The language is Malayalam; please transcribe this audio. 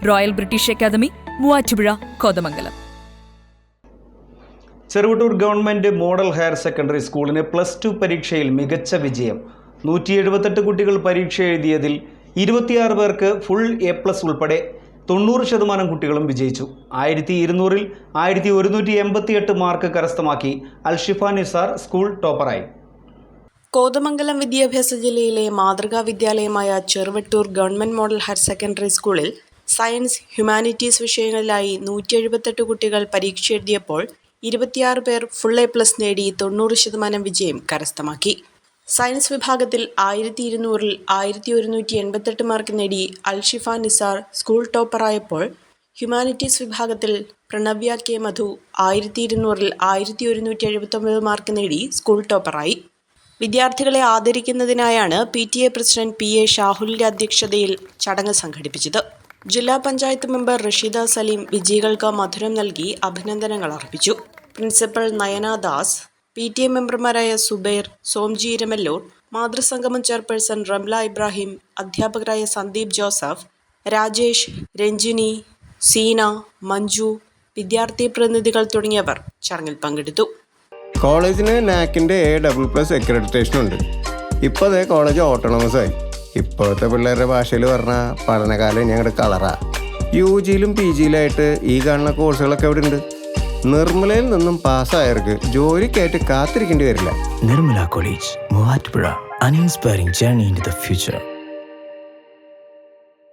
Royal British academy, Muvattupuzha, Kothamangalam. Cheruvattoor government model higher secondary സ്കൂളിന് +2 പരീക്ഷയിൽ മികച്ച വിജയം. 178 കുട്ടികൾ പരീക്ഷ എഴുതിയതിൽ 26 പേർക്ക് ഫുൾ A+ ഉൾപ്പെടെ 90% കുട്ടികളും വിജയിച്ചു. 1200-ൽ 1188 മാർക്ക് കരസ്ഥമാക്കി അൽഷിഫ നിസാർ സ്കൂൾ ടോപ്പറായി. കോതമംഗലം വിദ്യാഭ്യാസ ജില്ലയിലെ മാതൃകാ വിദ്യാലയമായ Cheruvattoor government model higher secondary സ്കൂളിൽ സയൻസ്, ഹ്യൂമാനിറ്റീസ് വിഷയങ്ങളിലായി 178 കുട്ടികൾ പരീക്ഷ എഴുതിയപ്പോൾ 26 പേർ ഫുൾ A+ നേടി 90% വിജയം കരസ്ഥമാക്കി. സയൻസ് വിഭാഗത്തിൽ 1200-ൽ 1188 മാർക്ക് നേടി അൽഷിഫ നിസാർ സ്കൂൾ ടോപ്പറായപ്പോൾ ഹ്യൂമാനിറ്റീസ് വിഭാഗത്തിൽ പ്രണവ്യ കെ മധു 1200-ൽ 1179 മാർക്ക് നേടി സ്കൂൾ ടോപ്പറായി. വിദ്യാർത്ഥികളെ ആദരിക്കുന്നതിനായാണ് PTA പ്രസിഡന്റ് PA ഷാഹുലിന്റെ അധ്യക്ഷതയിൽ ചടങ്ങ് സംഘടിപ്പിച്ചത്. ജില്ലാ പഞ്ചായത്ത് മെമ്പർ റഷീദ സലീം വിജയികൾക്ക് മധുരം നൽകി അഭിനന്ദനങ്ങൾ അർപ്പിച്ചു. പ്രിൻസിപ്പൽ നയന ദാസ്, PTA മെമ്പർമാരായ സുബൈർ, സോംജി ഇരമല്ലൂർ, മാതൃസംഗമം ചെയർപേഴ്സൺ റംല ഇബ്രാഹിം, അധ്യാപകരായ സന്ദീപ് ജോസഫ്, രാജേഷ്, രഞ്ജിനി, സീന, മഞ്ജു, വിദ്യാർത്ഥി പ്രതിനിധികൾ തുടങ്ങിയവർ ചടങ്ങിൽ പങ്കെടുത്തു. കോളേജിന് നാക്കിൻ്റെ A++ അക്രഡിറ്റേഷൻ ഉണ്ട്. ഇപ്പോൾ അതേ കോളേജ് ഓട്ടോണമസ് ആയി. ഇപ്പോഴത്തെ പിള്ളേരുടെ ഭാഷയിൽ പറഞ്ഞാൽ പഠനകാലം ഞങ്ങളുടെ കളറാ. UGയിലും PGയിലായിട്ട് ഈ കാണുന്ന കോഴ്സുകളൊക്കെ ഇവിടെ ഉണ്ട്. നിർമ്മലയിൽ നിന്നും പാസ്സായവർക്ക് ജോലിക്കായിട്ട് കാത്തിരിക്കേണ്ടി വരില്ല. Nirmala college, Muvattupuzha. An inspiring journey into the future.